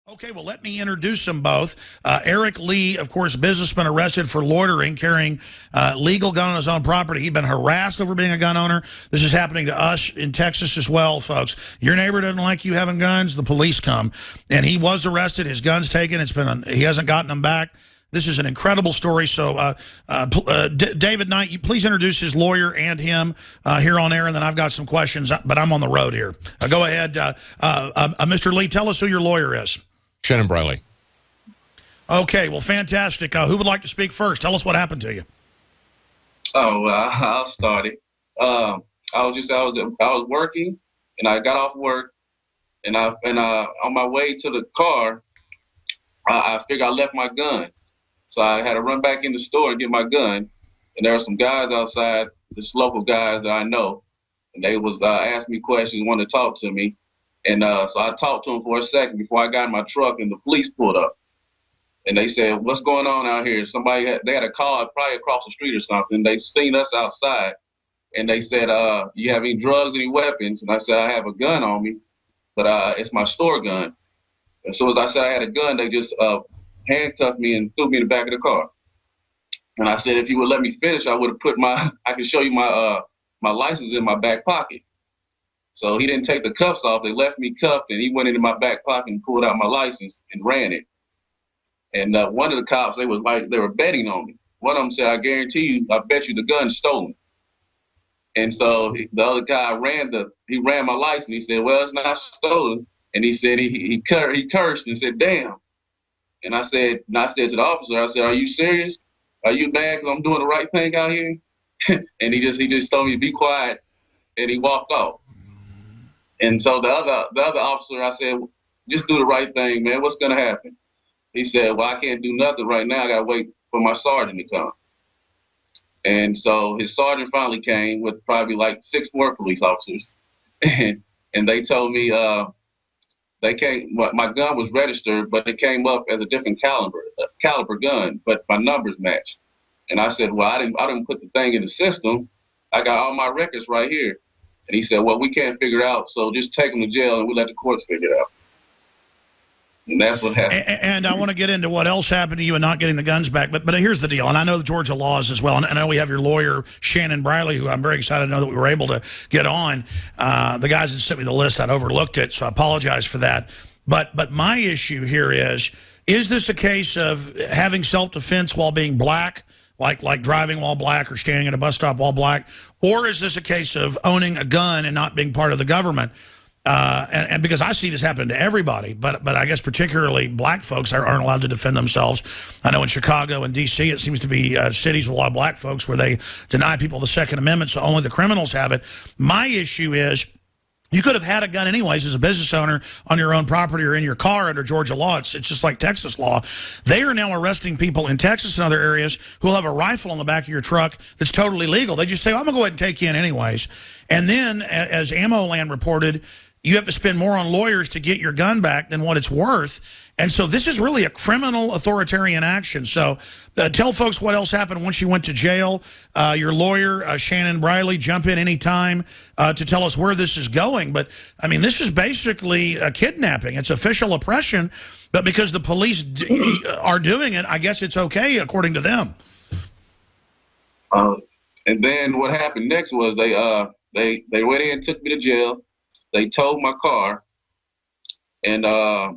Okay, well, let me introduce them both. Eric Lee, of course, businessman arrested for loitering, carrying legal gun on his own property. He'd been harassed over being a gun owner. This is happening to us in Texas as well, folks. Your neighbor doesn't like you having guns, the police come. And he was arrested, his gun's taken. He hasn't gotten them back. This is an incredible story. So, David Knight, you please introduce his lawyer and him here on air, and then I've got some questions, but I'm on the road here. Go ahead. Mr. Lee, tell us who your lawyer is. Shannon Briley. Okay, well, fantastic. Who would like to speak first? Tell us what happened to you. Oh, I'll start it. I was working, and I got off work, and on my way to the car, I figured I left my gun, so I had to run back in the store and get my gun. And there were some guys outside, just local guys that I know, and they was asking me questions, wanted to talk to me. And so I talked to them for a second before I got in my truck, and the police pulled up. And they said, "What's going on out here?" They had a car probably across the street or something. They seen us outside, and they said, "You have any drugs, any weapons?" And I said, "I have a gun on me, but it's my store gun." As soon as I said I had a gun, they just handcuffed me and threw me in the back of the car. And I said, if you would let me finish, I would have put I could show you my license in my back pocket. So he didn't take the cuffs off. They left me cuffed, and he went into my back pocket and pulled out my license and ran it. And one of the cops, they were betting on me. One of them said, "I guarantee you, I bet you the gun's stolen." And so the other guy ran my license. He said, "Well, it's not stolen." And he said he cursed and said, "Damn." And I said to the officer, I said, "Are you serious? Are you mad because I'm doing the right thing out here?" And he just told me to be quiet, and he walked off. And so the other officer, I said, "Just do the right thing, man. What's gonna happen?" He said, "Well, I can't do nothing right now. I gotta wait for my sergeant to come." And so his sergeant finally came with probably like 6 more police officers, and they told me my gun was registered, but it came up as a different caliber gun, but my numbers matched. And I said, "Well, I didn't put the thing in the system. I got all my records right here." And he said, "Well, we can't figure it out, so just take them to jail and we let the courts figure it out." And that's what happened. And I want to get into what else happened to you and not getting the guns back. But here's the deal, and I know the Georgia laws as well. And I know we have your lawyer, Shannon Briley, who I'm very excited to know that we were able to get on. The guys that sent me the list, I'd overlooked it, so I apologize for that. But my issue here is this a case of having self-defense while being black? Like driving while black or standing at a bus stop while black? Or is this a case of owning a gun and not being part of the government? And because I see this happen to everybody, but I guess particularly black folks aren't allowed to defend themselves. I know in Chicago and D.C. it seems to be cities with a lot of black folks where they deny people the Second Amendment, so only the criminals have it. My issue is, you could have had a gun anyways as a business owner on your own property or in your car under Georgia law. It's just like Texas law. They are now arresting people in Texas and other areas who will have a rifle on the back of your truck that's totally legal. They just say, "I'm going to go ahead and take you in anyways." And then, as Ammo Land reported, you have to spend more on lawyers to get your gun back than what it's worth. And so this is really a criminal authoritarian action. So tell folks what else happened once you went to jail. Your lawyer, Shannon Briley, jump in any time to tell us where this is going. But, I mean, this is basically a kidnapping. It's official oppression. But because the police are doing it, I guess it's okay according to them. And then what happened next was they went in and took me to jail. They towed my car, and I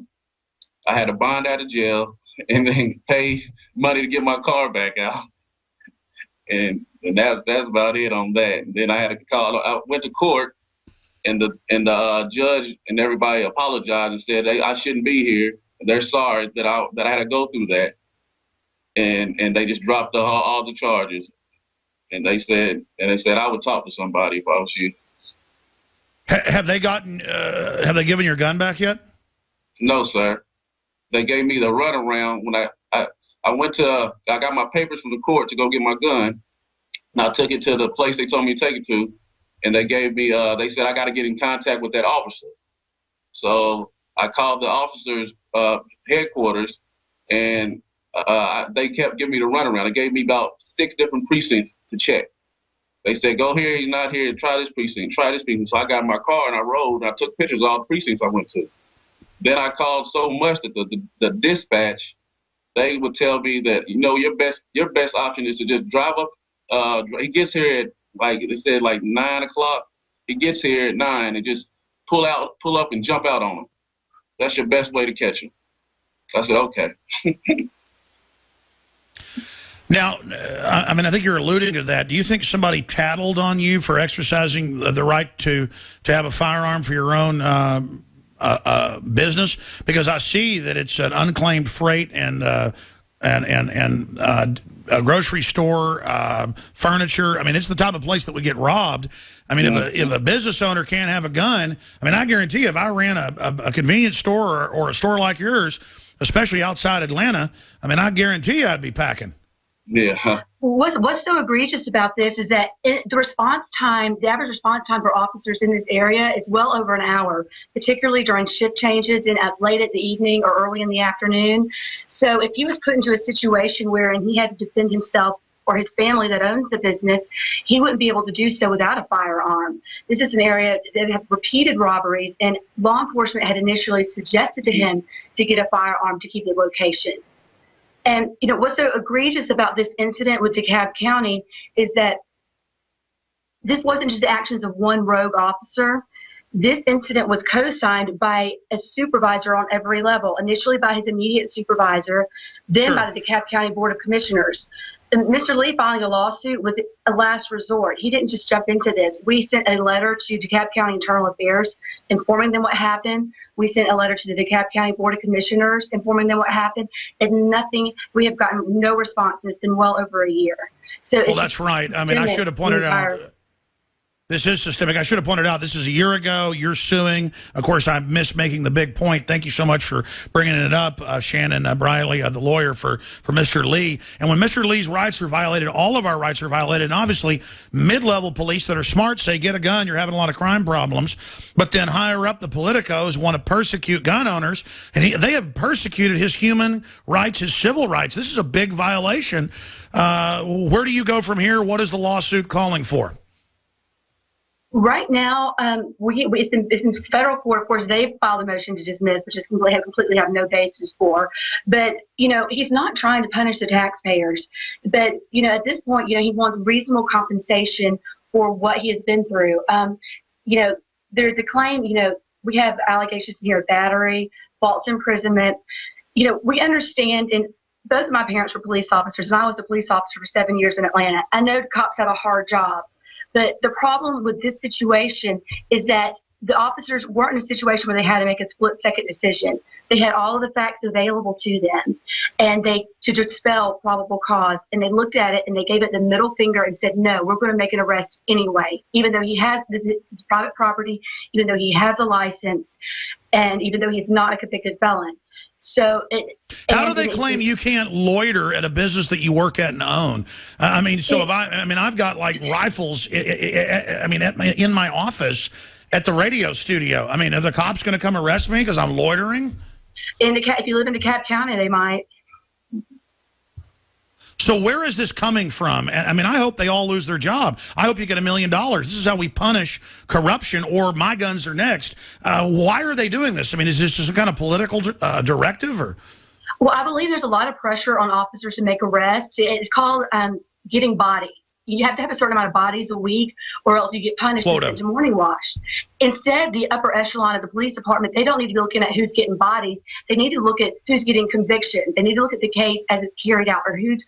had to bond out of jail and then pay money to get my car back out. And that's about it on that. And then I had to call. I went to court, and the judge and everybody apologized and said I shouldn't be here. They're sorry that I had to go through that, and they just dropped all the charges. And they said I would talk to somebody if I was you. Have they given your gun back yet? No, sir. They gave me the runaround when I got my papers from the court to go get my gun, and I took it to the place they told me to take it to, and they gave me, they said I got to get in contact with that officer. So I called the officer's headquarters, and they kept giving me the runaround. They gave me about 6 different precincts to check. They said, "Go here, he's not here, try this precinct, try this precinct." So I got in my car and I rode, and I took pictures of all the precincts I went to. Then I called so much that the dispatch, they would tell me that, you know, your best option is to just drive up. He gets here at, like they said, like 9 o'clock. He gets here at 9 and just pull up and jump out on him. That's your best way to catch him. I said, okay. Now, I mean, I think you're alluding to that. Do you think somebody tattled on you for exercising the right to have a firearm for your own business? Because I see that it's an unclaimed freight and a grocery store, furniture. I mean, it's the type of place that would get robbed. I mean, if a business owner can't have a gun, I mean, I guarantee you, if I ran a convenience store or a store like yours, especially outside Atlanta, I mean, I guarantee you I'd be packing. Yeah. What's so egregious about this is that the response time, the average response time for officers in this area is well over an hour, particularly during shift changes in late at the evening or early in the afternoon. So if he was put into a situation wherein he had to defend himself or his family that owns the business, he wouldn't be able to do so without a firearm. This is an area that have repeated robberies, and law enforcement had initially suggested to him to get a firearm to keep the location. And, you know, what's so egregious about this incident with DeKalb County is that this wasn't just the actions of one rogue officer. This incident was co-signed by a supervisor on every level, initially by his immediate supervisor, then by the DeKalb County Board of Commissioners. And Mr. Lee filing a lawsuit was a last resort. He didn't just jump into this. We sent a letter to DeKalb County Internal Affairs informing them what happened. We sent a letter to the DeKalb County Board of Commissioners informing them what happened. And nothing, we have gotten no responses in well over a year. So well, that's right. I mean, I should have pointed out. This is systemic. I should have pointed out this is a year ago. You're suing. Of course, I missed making the big point. Thank you so much for bringing it up, Shannon Briley, the lawyer for Mr. Lee. And when Mr. Lee's rights are violated, all of our rights are violated. And obviously, mid-level police that are smart say, get a gun, you're having a lot of crime problems. But then higher up, the politicos want to persecute gun owners. And they have persecuted his human rights, his civil rights. This is a big violation. Where do you go from here? What is the lawsuit calling for? Right now, it's in federal court. Of course, they've filed a motion to dismiss, which is completely have no basis for. But, you know, he's not trying to punish the taxpayers. But, you know, at this point, you know, he wants reasonable compensation for what he has been through. You know, the claim, you know, we have allegations here of battery, false imprisonment. You know, we understand, and both of my parents were police officers, and I was a police officer for 7 years in Atlanta. I know cops have a hard job. But the problem with this situation is that the officers weren't in a situation where they had to make a split-second decision. They had all of the facts available to them, and to dispel probable cause. And they looked at it and they gave it the middle finger and said, "No, we're going to make an arrest anyway, even though he had it's private property, even though he had the license, and even though he's not a convicted felon." So how do they claim you can't loiter at a business that you work at and own? I mean, so if I've got like rifles, I mean, in my office at the radio studio. I mean, are the cops going to come arrest me because I'm loitering? If you live in DeKalb County, they might. So where is this coming from? I mean, I hope they all lose their job. I hope you get $1 million. This is how we punish corruption, or my guns are next. Why are they doing this? I mean, is this some kind of political directive? Or? Well, I believe there's a lot of pressure on officers to make arrests. It's called getting bodies. You have to have a certain amount of bodies a week, or else you get punished and sent to morning wash. Instead, the upper echelon of the police department, they don't need to be looking at who's getting bodies. They need to look at who's getting convictions. They need to look at the case as it's carried out, or who's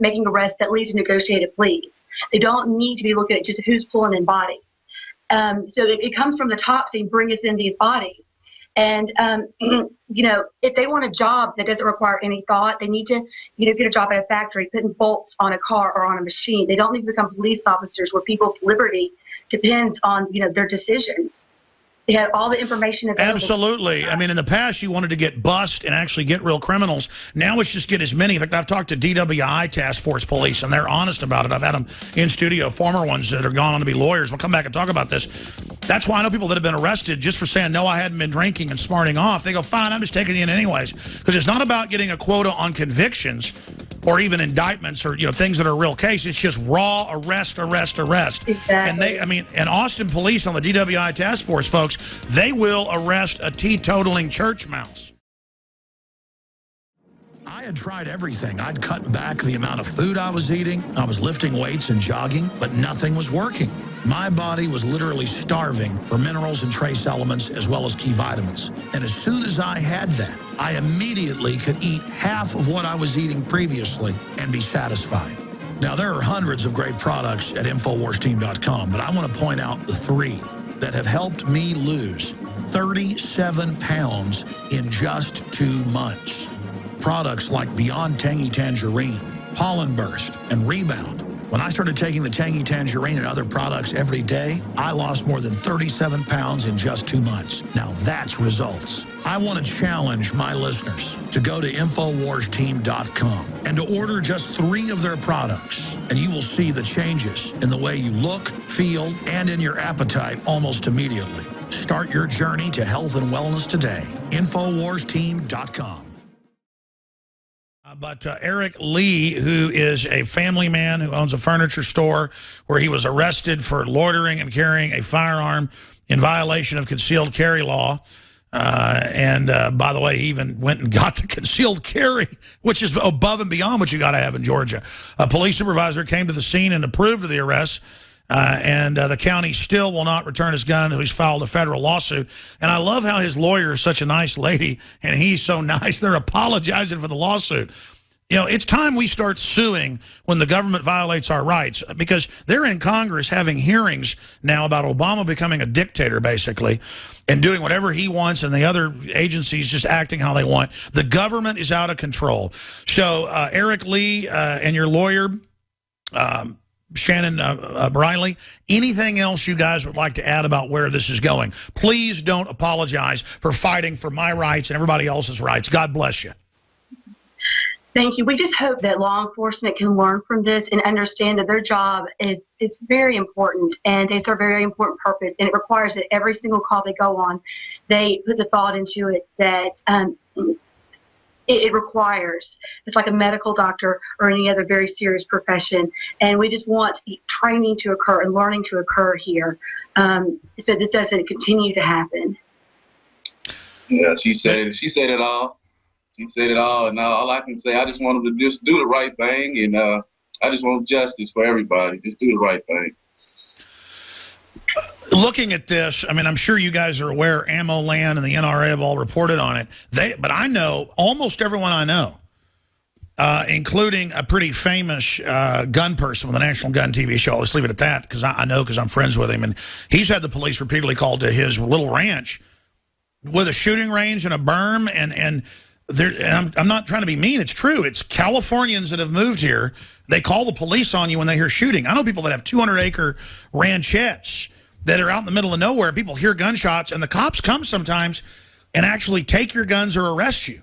making arrests that lead to negotiated pleas. They don't need to be looking at just who's pulling in bodies. So it comes from the top, saying, bring us in these bodies. And, you know, if they want a job that doesn't require any thought, they need to, you know, get a job at a factory, putting bolts on a car or on a machine. They don't need to become police officers where people's liberty depends on, you know, their decisions. They have all the information available. Absolutely. I mean, in the past, you wanted to get bust and actually get real criminals. Now it's just get as many. In fact, I've talked to DWI task force police, and they're honest about it. I've had them in studio, former ones that are gone on to be lawyers. We'll come back and talk about this. That's why I know people that have been arrested just for saying, no, I hadn't been drinking and smarting off. They go, fine, I'm just taking you in anyways. Because it's not about getting a quota on convictions or even indictments or, things that are a real case. It's just raw arrest, arrest, arrest. Exactly. And Austin police on the DWI task force, folks, they will arrest a teetotaling church mouse. I had tried everything. I'd cut back the amount of food I was eating. I was lifting weights and jogging, but nothing was working. My body was literally starving for minerals and trace elements as well as key vitamins. And as soon as I had that, I immediately could eat half of what I was eating previously and be satisfied. Now, there are hundreds of great products at InfoWarsTeam.com, but I want to point out the 3 that have helped me lose 37 pounds in just 2 months. Products like Beyond Tangy Tangerine, Pollen Burst, and Rebound. When I started taking the Tangy Tangerine and other products every day, I lost more than 37 pounds in just 2 months. Now that's results. I want to challenge my listeners to go to InfoWarsTeam.com and to order just 3 of their products, and you will see the changes in the way you look, feel, and in your appetite almost immediately. Start your journey to health and wellness today. InfoWarsTeam.com. But Eric Lee, who is a family man who owns a furniture store where he was arrested for loitering and carrying a firearm in violation of concealed carry law. By the way, he even went and got the concealed carry, which is above and beyond what you got to have in Georgia. A police supervisor came to the scene and approved of the arrest. The county still will not return his gun. He's filed a federal lawsuit. And I love how his lawyer is such a nice lady, and he's so nice. They're apologizing for the lawsuit. It's time we start suing when the government violates our rights, because they're in Congress having hearings now about Obama becoming a dictator, basically, and doing whatever he wants, and the other agencies just acting how they want. The government is out of control. So Eric Lee and your lawyer, Shannon Briley, anything else you guys would like to add about where this is going? Please don't apologize for fighting for my rights and everybody else's rights. God bless you. Thank you. We just hope that law enforcement can learn from this and understand that their job is very important, and they serve a very important purpose, and it requires that every single call they go on, they put the thought into it that it requires. It's like a medical doctor or any other very serious profession. And we just want training to occur and learning to occur here, so this doesn't continue to happen. Yeah, she said it all. She said it all. And all I can say, I just want them to just do the right thing. And I just want justice for everybody. Just do the right thing. Looking at this, I mean, I'm sure you guys are aware Ammo Land and the NRA have all reported on it. But I know almost everyone I know, including a pretty famous gun person with a National Gun TV show. I'll just leave it at that, because I know, because I'm friends with him. And he's had the police repeatedly called to his little ranch with a shooting range and a berm. And I'm not trying to be mean. It's true. It's Californians that have moved here. They call the police on you when they hear shooting. I know people that have 200-acre ranchettes that are out in the middle of nowhere. People hear gunshots, and the cops come sometimes and actually take your guns or arrest you.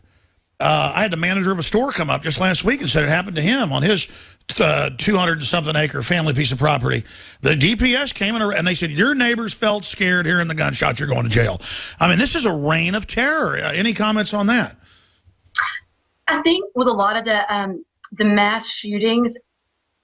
I had the manager of a store come up just last week and said it happened to him on his 200-something acre family piece of property. The DPS came in and they said, your neighbors felt scared hearing the gunshots, you're going to jail. I mean, this is a reign of terror. Any comments on that? I think with a lot of the mass shootings,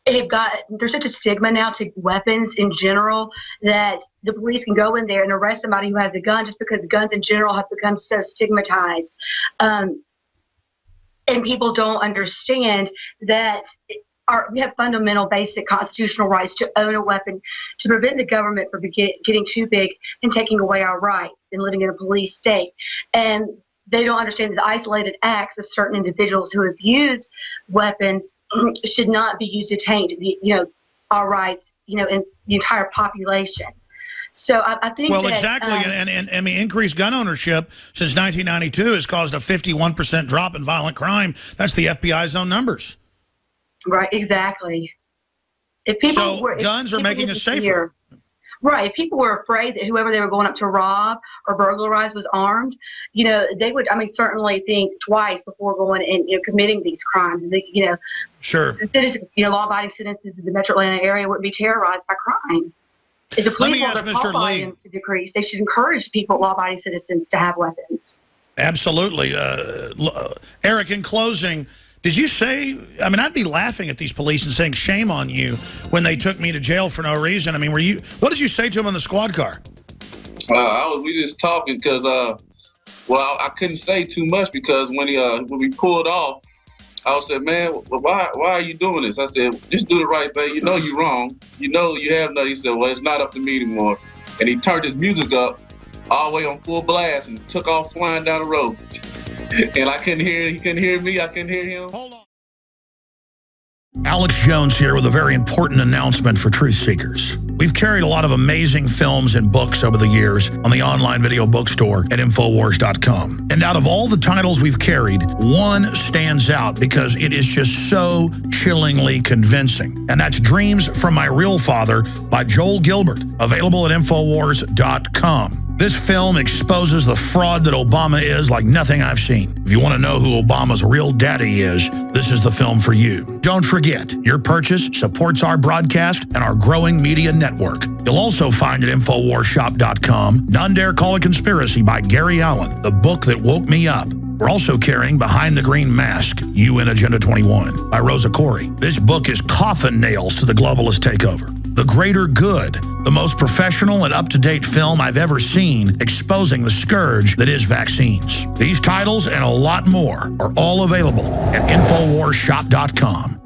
there's such a stigma now to weapons in general that the police can go in there and arrest somebody who has a gun just because guns in general have become so stigmatized. And people don't understand that we have fundamental basic constitutional rights to own a weapon, to prevent the government from getting too big and taking away our rights and living in a police state. And they don't understand that the isolated acts of certain individuals who have used weapons should not be used to taint our rights, in the entire population. So I think exactly, and I mean, increased gun ownership since 1992 has caused a 51% drop in violent crime. That's the FBI's own numbers. Right, exactly. Guns are making us safer. Right. If people were afraid that whoever they were going up to rob or burglarize was armed, they would, certainly think twice before going and, committing these crimes. And sure. The citizens, law-abiding citizens in the Metro Atlanta area wouldn't be terrorized by crime. If the police want to call volume to decrease, they should encourage law-abiding citizens to have weapons. Absolutely. Eric, in closing, Did you say, I mean, I'd be laughing at these police and saying, shame on you, when they took me to jail for no reason. I mean, what did you say to them in the squad car? We just talking because, well, I couldn't say too much because when we pulled off, I said, man, why are you doing this? I said, just do the right thing. You know you're wrong. You know you have nothing. He said, well, it's not up to me anymore. And he turned his music up all the way on full blast and took off flying down the road. And I couldn't hear, he couldn't hear me, I couldn't hear him. Hold on. Alex Jones here with a very important announcement for truth seekers. We've carried a lot of amazing films and books over the years on the online video bookstore at Infowars.com. And out of all the titles we've carried, one stands out because it is just so chillingly convincing. And that's Dreams from My Real Father by Joel Gilbert, available at Infowars.com. This film exposes the fraud that Obama is like nothing I've seen. If you want to know who Obama's real daddy is, this is the film for you. Don't forget, your purchase supports our broadcast and our growing media network. You'll also find at InfoWarsShop.com None Dare Call a Conspiracy by Gary Allen, the book that woke me up. We're also carrying Behind the Green Mask, UN Agenda 21 by Rosa Corey. This book is coffin nails to the globalist takeover. The Greater Good, the most professional and up-to-date film I've ever seen exposing the scourge that is vaccines. These titles and a lot more are all available at InfoWarsShop.com.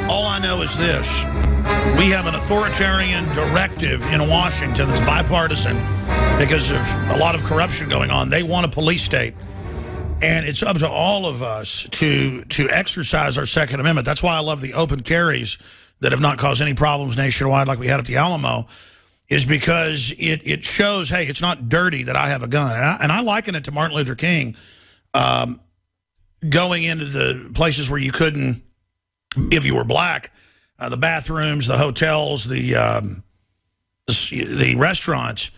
All I know is this. We have an authoritarian directive in Washington that's bipartisan because of a lot of corruption going on. They want a police state. And it's up to all of us to exercise our Second Amendment. That's why I love the open carries that have not caused any problems nationwide like we had at the Alamo, is because it shows, hey, it's not dirty that I have a gun. And I liken it to Martin Luther King going into the places where you couldn't, if you were black, the bathrooms, the hotels, the restaurants.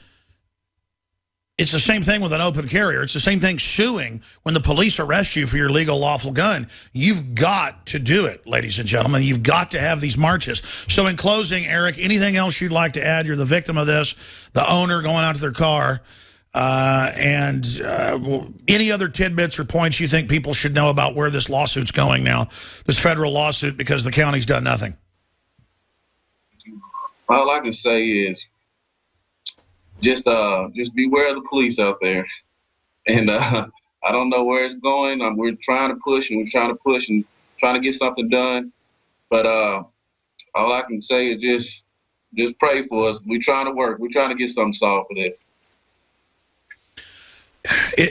It's the same thing with an open carrier. It's the same thing suing when the police arrest you for your legal, lawful gun. You've got to do it, ladies and gentlemen. You've got to have these marches. So in closing, Eric, anything else you'd like to add? You're the victim of this, the owner going out to their car, and any other tidbits or points you think people should know about where this lawsuit's going now, this federal lawsuit, because the county's done nothing? All I can say is just beware of the police out there. And I don't know where it's going. We're trying to push and trying to get something done. But all I can say is just pray for us. We're trying to work. We're trying to get something solved for this.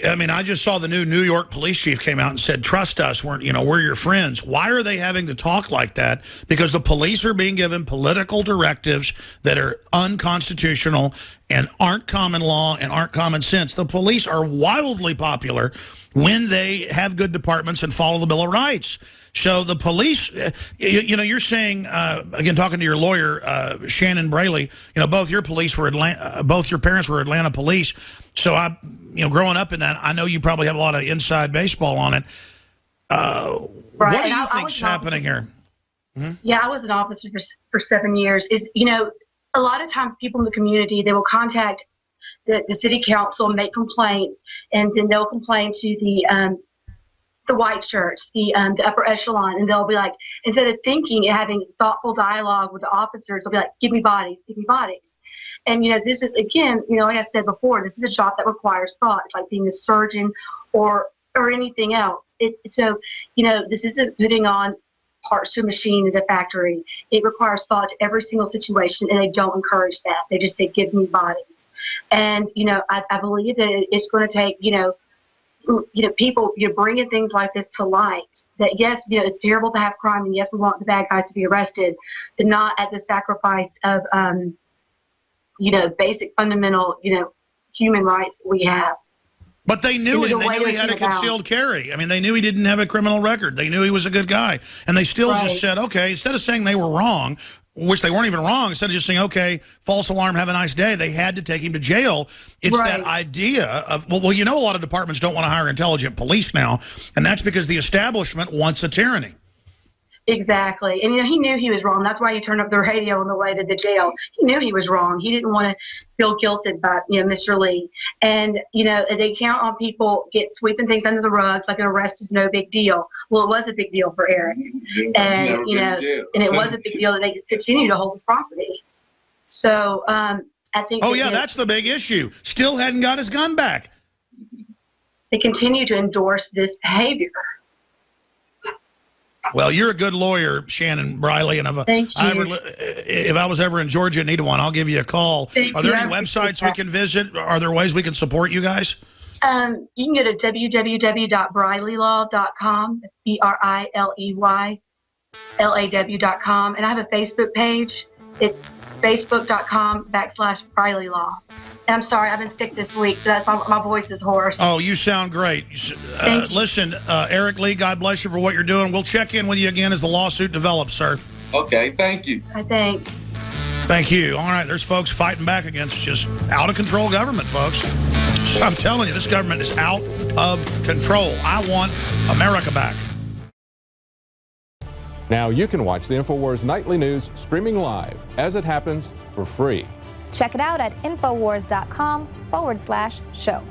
I mean, I just saw the new New York police chief came out and said, trust us, we're your friends. Why are they having to talk like that? Because the police are being given political directives that are unconstitutional and aren't common law and aren't common sense. The police are wildly popular when they have good departments and follow the Bill of Rights. So the police, you're saying, again, talking to your lawyer, Shannon Braley, both your parents were Atlanta police. So growing up in that, I know you probably have a lot of inside baseball on it. Right. What do you think's happening here? Mm-hmm. Yeah, I was an officer for 7 years. A lot of times people in the community, they will contact the city council and make complaints, and then they'll complain to the white shirts, the upper echelon, and they'll be like, instead of thinking and having thoughtful dialogue with the officers, they'll be like, give me bodies, give me bodies. And, this is, again, like I said before, this is a job that requires thought. It's like being a surgeon or anything else. So, this isn't putting on parts to a machine in a factory. It requires thought to every single situation, and they don't encourage that. They just say, give me bodies. And, I believe that it's going to take, people, bringing things like this to light. That yes, it's terrible to have crime, and yes, we want the bad guys to be arrested, but not at the sacrifice of, basic fundamental, human rights we have. But they knew him. They knew he had a concealed carry. I mean, they knew he didn't have a criminal record. They knew he was a good guy, and they still just said, okay, instead of saying they were wrong, which they weren't even wrong, instead of just saying, okay, false alarm, have a nice day, they had to take him to jail. It's that idea of, well, a lot of departments don't want to hire intelligent police now, and that's because the establishment wants a tyranny. Exactly. And, he knew he was wrong. That's why he turned up the radio on the way to the jail. He knew he was wrong. He didn't want to feel guilted by, Mr. Lee. And, they count on people sweeping things under the rugs, like an arrest is no big deal. Well, it was a big deal for Eric. And, and it was a big deal that they continue to hold his property. So, I think... Oh, yeah, that's the big issue. Still hadn't got his gun back. They continue to endorse this behavior. Well, you're a good lawyer, Shannon Briley, and Thank you. If I was ever in Georgia and needed one, I'll give you a call. Are there any websites we can visit? Are there ways we can support you guys? You can go to www.brileylaw.com, BRILEYLAW.com, and I have a Facebook page. It's facebook.com/Briley Law. And I'm sorry, I've been sick this week, so that's my voice is hoarse. Oh, you sound great. Thank you. Listen, Eric Lee, God bless you for what you're doing. We'll check in with you again as the lawsuit develops, sir. Okay, thank you. Thanks. Thank you. All right, there's folks fighting back against just out-of-control government, folks. So I'm telling you, this government is out of control. I want America back. Now you can watch the InfoWars Nightly News streaming live as it happens for free. Check it out at Infowars.com/show.